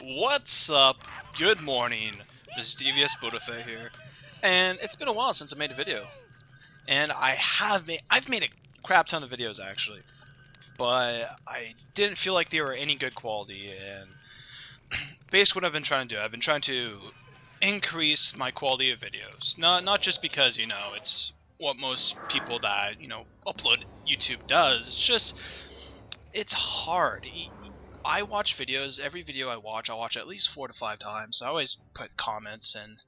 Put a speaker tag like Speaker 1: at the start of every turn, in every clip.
Speaker 1: What's up? Good morning. This is DVS Budafe here, and it's been a while since I made a video. And I've made a crap ton of videos actually, but I didn't feel like they were any good quality. And basically, what I've been trying to do, I've been trying to increase my quality of videos. Not just because it's what most people that upload YouTube does. It's just it's hard. I watch videos. Every video I watch at least 4 to 5 times. I always put comments and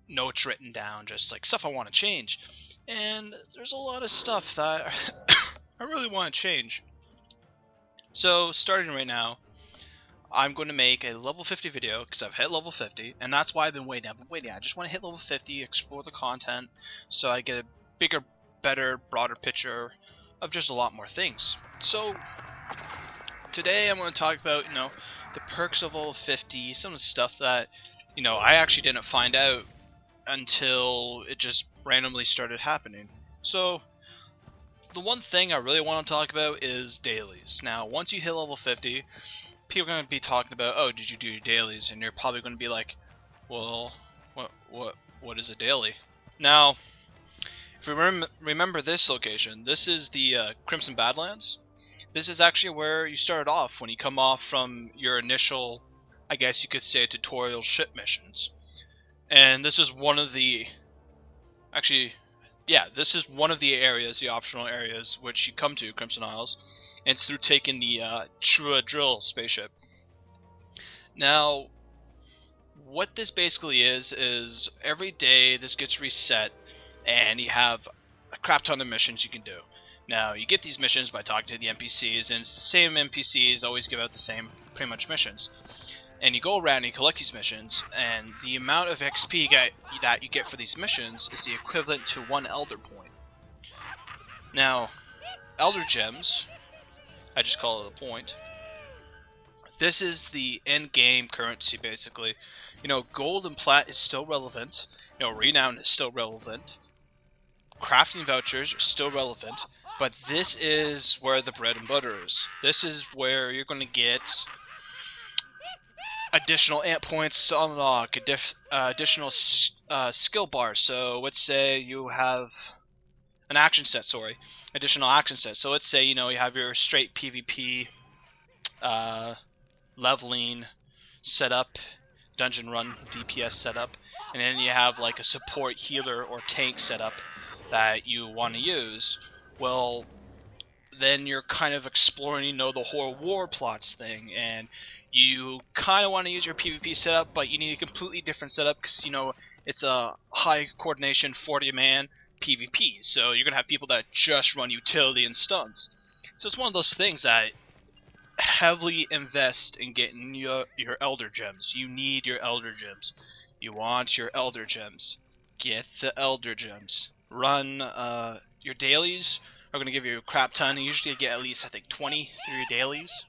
Speaker 1: notes written down, just like stuff I want to change. And there's a lot of stuff that I really want to change. So starting right now, I'm going to make a level 50 video because I've hit level 50, and that's why I've been waiting. I just want to hit level 50, explore the content, so I get a bigger, better, broader picture of just a lot more things. So today I'm going to talk about, the perks of level 50, some of the stuff that, I actually didn't find out until it just randomly started happening. So the one thing I really want to talk about is dailies. Now, once you hit level 50, people are going to be talking about, oh, did you do your dailies? And you're probably going to be like, well, what is a daily? Now, if you remember this location, this is the Crimson Badlands. This is actually where you started off when you come off from your initial, I guess you could say, tutorial ship missions. And this is one of the, this is one of the areas, the optional areas, which you come to, Crimson Isles, and it's through taking the Trua Drill spaceship. Now, what this basically is every day this gets reset, and you have a crap ton of missions you can do. Now, you get these missions by talking to the NPCs, and it's the same NPCs always give out the same, pretty much, missions. And you go around and you collect these missions, and the amount of XP that you get for these missions is the equivalent to 1 Elder Point. Now, Elder Gems, I just call it a point, this is the end-game currency, basically. Gold and plat is still relevant, renown is still relevant, crafting vouchers are still relevant, but this is where the bread and butter is. This is where you're going to get additional ant points to unlock, additional skill bars. So let's say you have an action set, additional action set. So let's say, you have your straight PvP leveling setup, dungeon run DPS setup, and then you have like a support healer or tank setup that you want to use. Well, then you're kind of exploring, the whole war plots thing, and you kind of want to use your PvP setup, but you need a completely different setup because, it's a high coordination 40-man PvP, so you're going to have people that just run utility and stuns. So it's one of those things that heavily invest in getting your Elder Gems. You need your Elder Gems. You want your Elder Gems. Get the Elder Gems. Run your dailies are going to give you a crap ton. You usually get at least, I think, 20 through your dailies.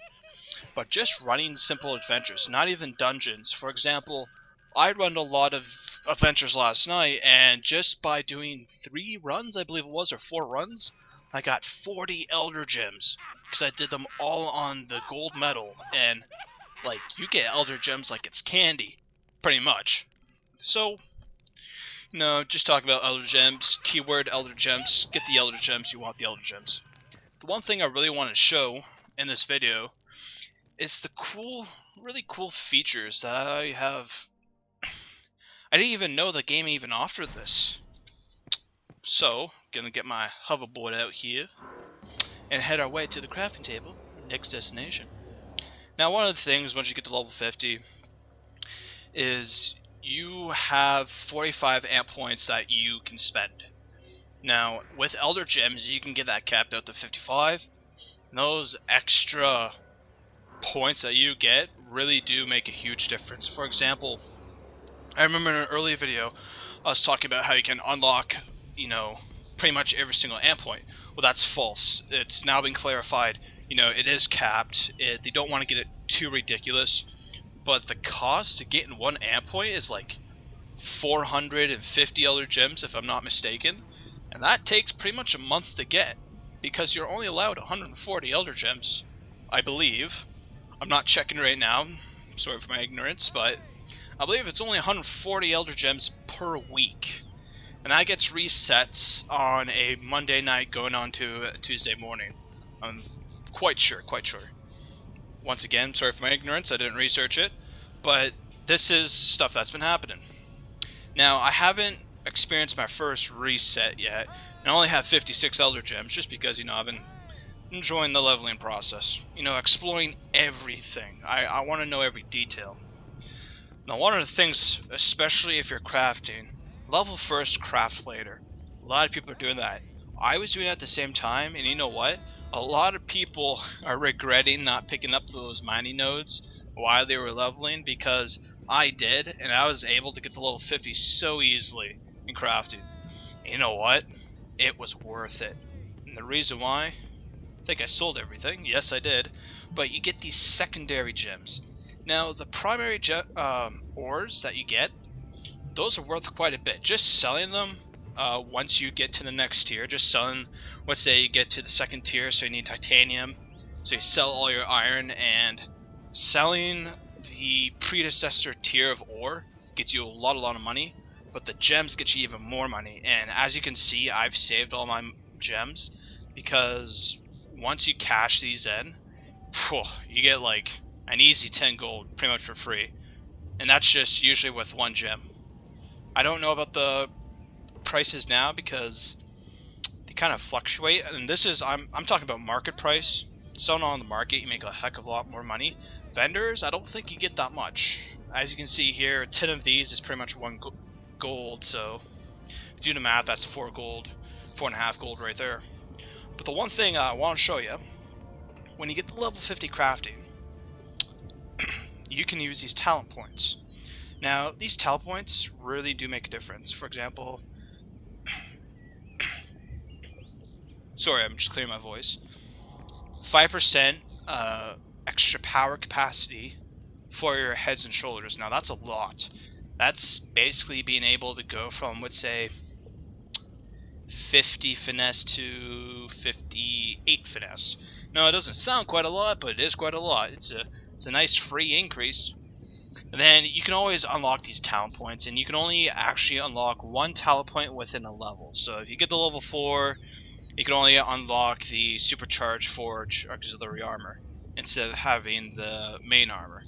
Speaker 1: But just running simple adventures, not even dungeons. For example, I run a lot of adventures last night, and just by doing 3 runs, I believe it was, or 4 runs, I got 40 Elder Gems. Because I did them all on the gold medal. And, like, you get Elder Gems like it's candy. Pretty much. So, just talking about Elder Gems, keyword Elder Gems, get the Elder Gems, you want the Elder Gems. The one thing I really want to show in this video is the really cool features that I have. I didn't even know the game even offered this. So, gonna get my hoverboard out here and head our way to the crafting table, next destination. Now, one of the things once you get to level 50 is you have 45 ant points that you can spend. Now, with Elder Gems, you can get that capped out to 55. And those extra points that you get really do make a huge difference. For example, I remember in an earlier video, I was talking about how you can unlock, pretty much every single ant point. Well, that's false. It's now been clarified. It is capped. They don't want to get it too ridiculous. But the cost to getting 1 ant point is like 450 Elder Gems, if I'm not mistaken. And that takes pretty much a month to get, because you're only allowed 140 Elder Gems, I believe. I'm not checking right now, sorry for my ignorance, but I believe it's only 140 Elder Gems per week. And that gets resets on a Monday night going on to a Tuesday morning. I'm quite sure. Once again, sorry for my ignorance, I didn't research it, but this is stuff that's been happening. Now, I haven't experienced my first reset yet, and I only have 56 Elder Gems just because, I've been enjoying the leveling process. Exploring everything. I want to know every detail. Now, one of the things, especially if you're crafting, level first, craft later. A lot of people are doing that. I was doing it at the same time, and you know what? A lot of people are regretting not picking up those mining nodes while they were leveling, because I did, and I was able to get to level 50 so easily in crafting. And you know what? It was worth it. And the reason why? I think I sold everything. Yes, I did. But you get these secondary gems. Now, the primary ores that you get, those are worth quite a bit. Just selling them once you get to the next tier, just selling, let's say you get to the second tier, so you need titanium, so you sell all your iron, and selling the predecessor tier of ore gets you a lot of money, but the gems get you even more money. And as you can see, I've saved all my gems, because once you cash these in, you get like an easy 10 gold pretty much for free, and that's just usually with one gem. I don't know about the prices now because they kind of fluctuate, and this is I'm talking about market price. Selling on the market, you make a heck of a lot more money. Vendors, I don't think you get that much. As you can see here, 10 of these is pretty much 1 gold, so if you do the math, that's 4 gold, 4.5 gold right there. But the one thing I want to show you, when you get to level 50 crafting, you can use these talent points. Now, these talent points really do make a difference. For example, sorry, I'm just clearing my voice. 5% extra power capacity for your heads and shoulders. Now, that's a lot. That's basically being able to go from, let's say, 50 finesse to 58 finesse. Now, it doesn't sound quite a lot, but it is quite a lot. It's a nice free increase. And then you can always unlock these talent points, and you can only actually unlock 1 talent point within a level. So if you get to level 4, you can only unlock the supercharged forge auxiliary armor instead of having the main armor.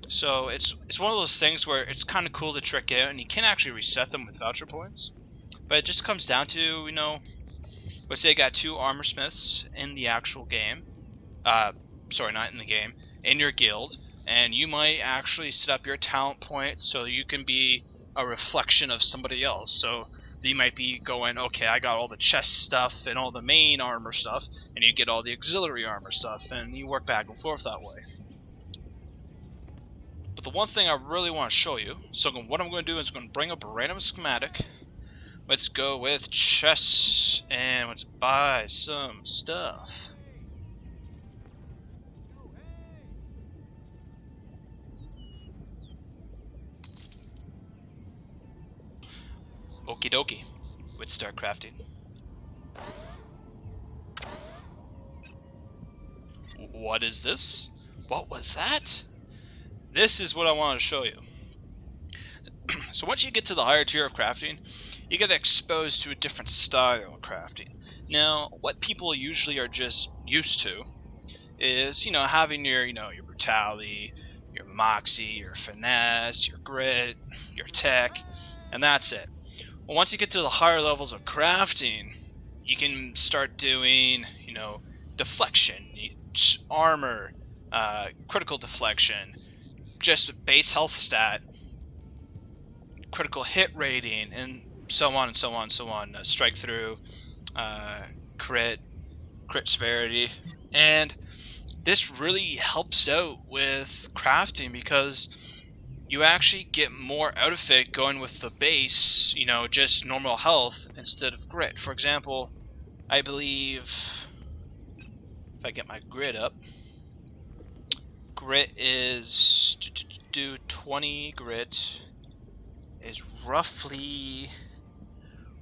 Speaker 1: So it's one of those things where it's kind of cool to trick out, and you can actually reset them with voucher points. But it just comes down to, let's say you got 2 armor smiths in the actual game. Sorry, not in the game, in your guild. And you might actually set up your talent points so you can be a reflection of somebody else. So you might be going, okay, I got all the chest stuff and all the main armor stuff, and you get all the auxiliary armor stuff, and you work back and forth that way. But the one thing I really want to show you, so what I'm going to do is I'm going to bring up a random schematic. Let's go with chests, and let's buy some stuff. Okie dokie, let's start crafting. What is this? What was that? This is what I want to show you. So once you get to the higher tier of crafting, you get exposed to a different style of crafting. Now, what people usually are just used to is, having your brutality, your moxie, your finesse, your grit, your tech, and that's it. Well, once you get to the higher levels of crafting, you can start doing, deflection, armor, critical deflection, just base health stat, critical hit rating, and so on and so on and so on. Strike through, crit severity, and this really helps out with crafting because you actually get more out of it going with the base, just normal health instead of grit. For example, I believe, if I get my grit up, grit is, do 20 grit is roughly,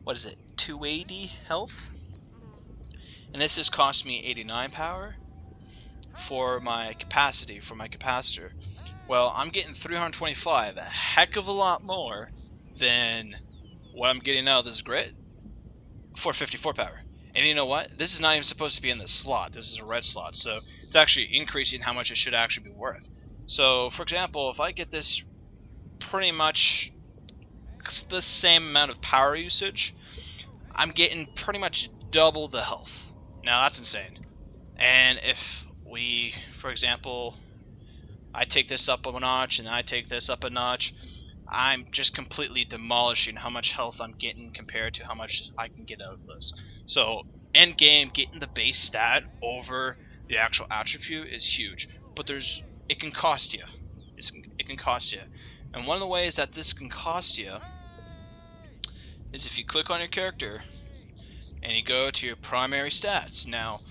Speaker 1: 280 health? And this has cost me 89 power for my capacity, for my capacitor. Well, I'm getting 325, a heck of a lot more than what I'm getting out of this grit. 454 power. And you know what? This is not even supposed to be in this slot. This is a red slot, so it's actually increasing how much it should actually be worth. So, for example, if I get this pretty much the same amount of power usage, I'm getting pretty much double the health. Now that's insane. And if we, for example, I take this up a notch and I take this up a notch, I'm just completely demolishing how much health I'm getting compared to how much I can get out of this. So end game, getting the base stat over the actual attribute is huge, but it can cost you. It can cost you, and one of the ways that this can cost you is if you click on your character and you go to your primary stats. Now,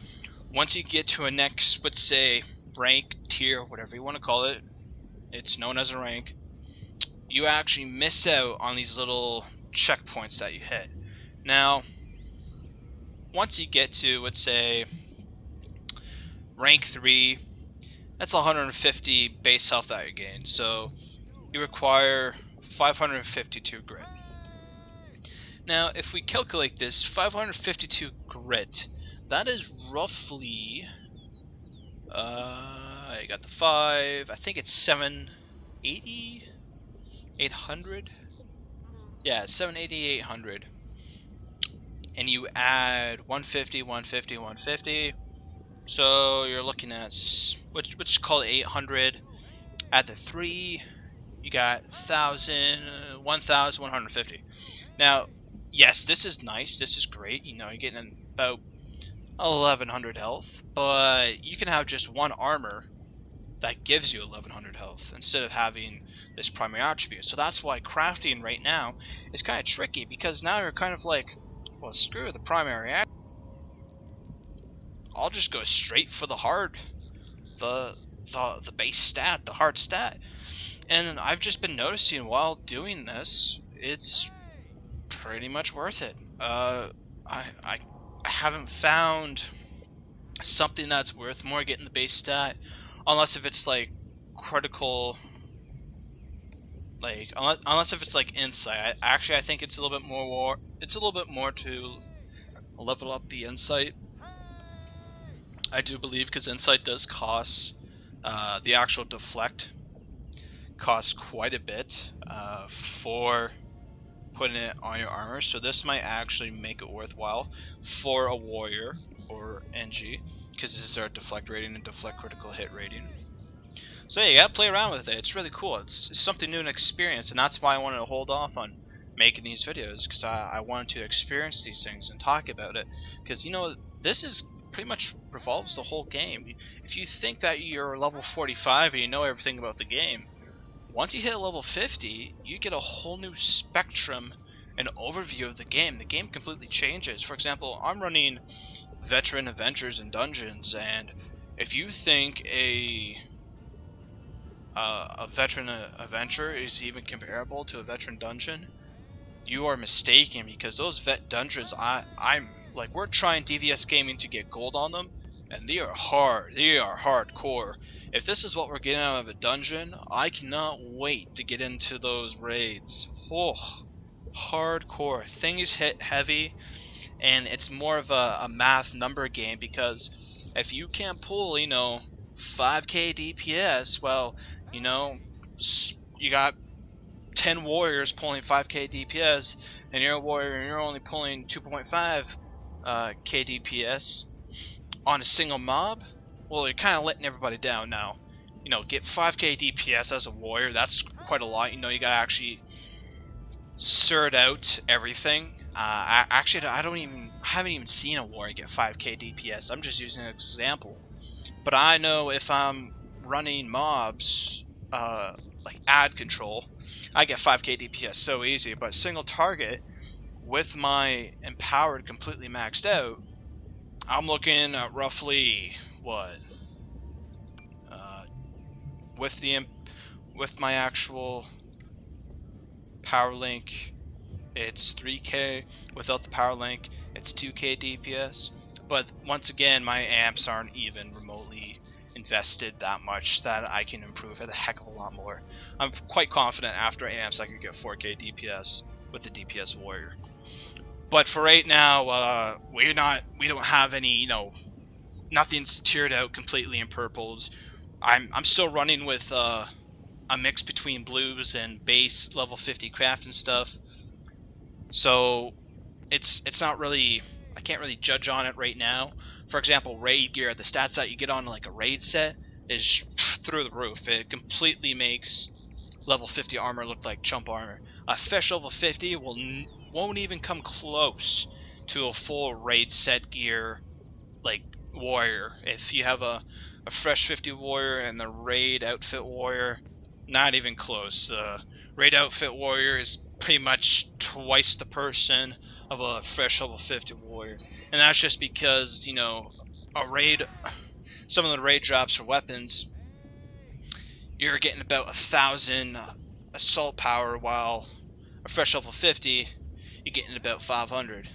Speaker 1: once you get to a next, let's say, rank, tier, whatever you want to call it, it's known as a rank, you actually miss out on these little checkpoints that you hit. Now, once you get to, let's say, rank 3, that's 150 base health that you gain. So, you require 552 grit. Now, if we calculate this, 552 grit, that is roughly, I got the 5, I think it's 780, 800? Yeah, 780, 800. And you add 150, 150, 150. So you're looking at, let's call it 800. Add the 3, you got 1,150. Now, yes, this is nice, this is great. You know, you're getting about 1,100 health, but you can have just one armor that gives you 1,100 health instead of having this primary attribute. So that's why crafting right now is kind of tricky, because now you're kind of like, well, screw the primary attribute. I'll just go straight for the hard, the base stat, the hard stat. And I've just been noticing while doing this, it's pretty much worth it. I haven't found something that's worth more getting the base stat, unless if it's like critical, like unless if it's like insight. Actually, I think it's a little bit more. It's a little bit more to level up the insight. I do believe, because insight does cost, the actual deflect costs quite a bit for putting it on your armor, so this might actually make it worthwhile for a warrior or NG, because this is our deflect rating and deflect critical hit rating. So yeah, you gotta play around with it. It's really cool. It's something new and experience, and that's why I wanted to hold off on making these videos, because I wanted to experience these things and talk about it. Because, you know, this is pretty much revolves the whole game. If you think that you're level 45 and you know everything about the game, once you hit level 50, you get a whole new spectrum and overview of the game. The game completely changes. For example, I'm running veteran adventures and dungeons, and if you think a veteran adventure is even comparable to a veteran dungeon, you are mistaken, because those vet dungeons, I'm like, we're trying DVS gaming to get gold on them, and they are hard. They are hardcore. If this is what we're getting out of a dungeon, I cannot wait to get into those raids. Oh, hardcore. Things hit heavy, and it's more of a math number game, because if you can't pull, you know, 5k DPS, well, you know, you got 10 warriors pulling 5k DPS, and you're a warrior and you're only pulling 2.5 k DPS on a single mob. Well, you're kind of letting everybody down now. You know, get 5k DPS as a warrior, that's quite a lot. You know, you gotta actually sort out everything. I haven't even seen a warrior get 5k DPS. I'm just using an example. But I know if I'm running mobs, like ad control, I get 5k DPS so easy. But single target, with my empowered completely maxed out, I'm looking at roughly what, with my actual power link, it's 3k. Without the power link, it's 2k DPS. But once again, my amps aren't even remotely invested that much that I can improve it a heck of a lot more. I'm quite confident after amps I can get 4K DPS with the DPS warrior. But for right now, we don't have any, you know, nothing's tiered out completely in purples. I'm still running with a mix between blues and base level 50 craft and stuff. So it's not really, I can't really judge on it right now. For example, raid gear, the stats that you get on like a raid set is through the roof. It completely makes level 50 armor look like chump armor. A fish level 50 won't even come close to a full raid set gear like warrior. If you have a fresh 50 warrior and the raid outfit warrior, not even close. The raid outfit warrior is pretty much twice the person of a fresh level 50 warrior, and that's just because, you know, some of the raid drops for weapons, you're getting about 1,000 assault power, while a fresh level 50 you're getting about 500,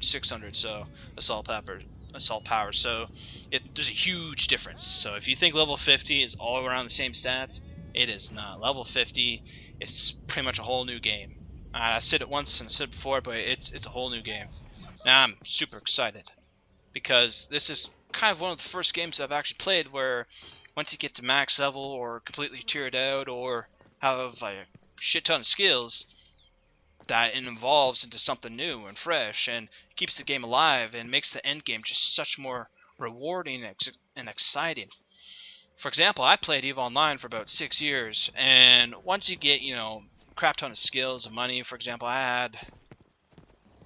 Speaker 1: 600, so assault power. So there's a huge difference. So if you think level 50 is all around the same stats, it is not. Level 50 is pretty much a whole new game. I said it once and I said it before, but it's a whole new game. Now I'm super excited because this is kind of one of the first games I've actually played where once you get to max level or completely tiered out or have a shit ton of skills, that it evolves into something new and fresh and keeps the game alive and makes the end game just such more rewarding and exciting. For example, I played EVE Online for about 6 years, and once you get, you know, a crap ton of skills and money, for example, I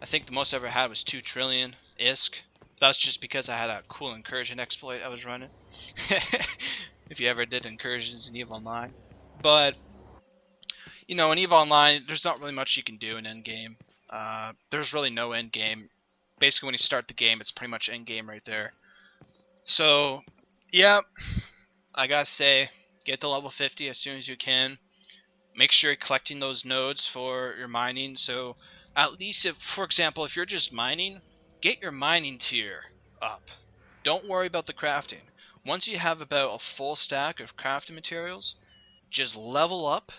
Speaker 1: think the most I ever had was 2 trillion ISK. That's just because I had a cool incursion exploit I was running. If you ever did incursions in EVE Online. But you know, in EVE Online, there's not really much you can do in endgame. There's really no endgame. Basically, when you start the game, it's pretty much endgame right there. So, yeah, I gotta say, get to level 50 as soon as you can. Make sure you're collecting those nodes for your mining. So, at least if, for example, if you're just mining, get your mining tier up. Don't worry about the crafting. Once you have about a full stack of crafting materials, just level up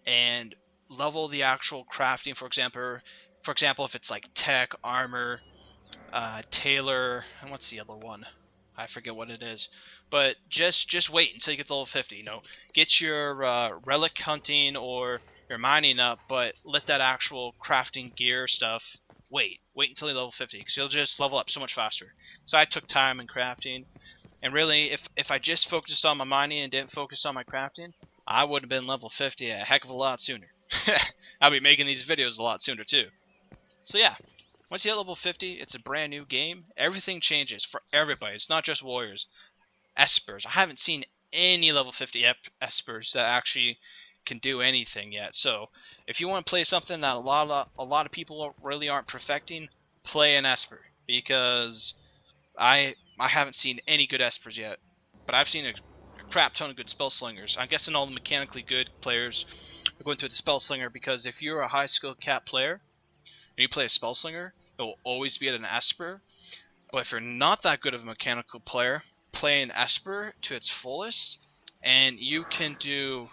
Speaker 1: and level the actual crafting. For example, if it's like tech, armor, tailor, and what's the other one? I forget what it is. But just wait until you get to level 50. You know, get your relic hunting or your mining up, but let that actual crafting gear stuff wait until you level 50, because you'll just level up so much faster. So I took time in crafting, and really, if I just focused on my mining and didn't focus on my crafting, I would have been level 50 a heck of a lot sooner. I'll be making these videos a lot sooner too. So yeah, once you hit level 50, it's a brand new game. Everything changes for everybody. It's not just warriors. Espers. I haven't seen any level 50 espers that actually can do anything yet. So if you want to play something that a lot of people really aren't perfecting, play an esper, because I haven't seen any good espers yet, but I've seen a crap ton of good spell slingers. I'm guessing all the mechanically good players are going through the spell slinger, because if you're a high skill cap player and you play a spell slinger, it will always be at an esper. But if you're not that good of a mechanical player, play an esper to its fullest, and you can do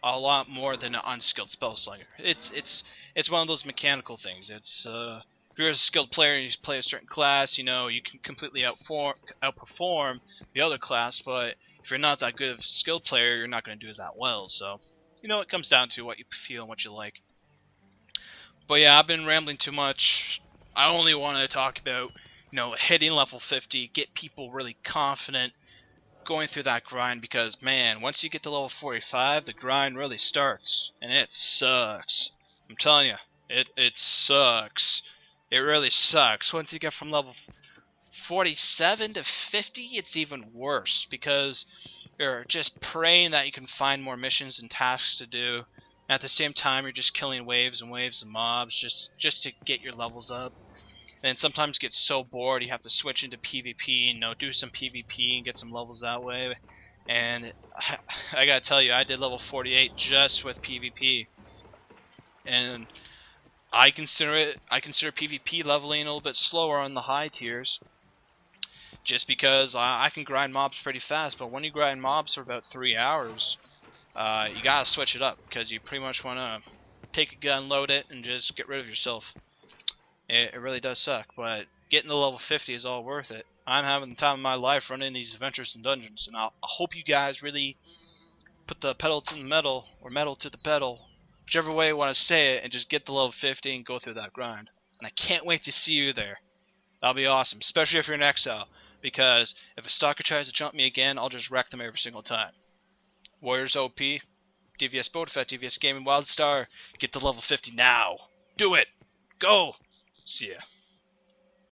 Speaker 1: a lot more than an unskilled spell slinger. It's one of those mechanical things. It's if you're a skilled player and you play a certain class, you know, you can completely outperform the other class, but if you're not that good of a skilled player, you're not going to do that well. So, you know, it comes down to what you feel and what you like. But yeah, I've been rambling too much. I only want to talk about, you know, hitting level 50, get people really confident going through that grind, because man, once you get to level 45, the grind really starts, and it sucks. I'm telling you, it sucks. It really sucks. Once you get from level 47 to 50, it's even worse, because you're just praying that you can find more missions and tasks to do. And at the same time, you're just killing waves and waves of mobs just to get your levels up. And sometimes get so bored you have to switch into PvP and, you know, do some PvP and get some levels that way. And I gotta tell you, I did level 48 just with PvP, and I consider PvP leveling a little bit slower on the high tiers, just because I can grind mobs pretty fast, but when you grind mobs for about 3 hours, you gotta switch it up, because you pretty much want to take a gun, load it, and just get rid of yourself. It really does suck, but getting to level 50 is all worth it. I'm having the time of my life running these adventures and dungeons, and I hope you guys really put the pedal to the metal, or metal to the pedal, whichever way you want to say it, and just get to level 50 and go through that grind. And I can't wait to see you there. That'll be awesome, especially if you're in exile, because if a stalker tries to jump me again, I'll just wreck them every single time. Warriors OP, DVS Bodafet, DVS Gaming, Wildstar, get to level 50 now. Do it! Go! See ya.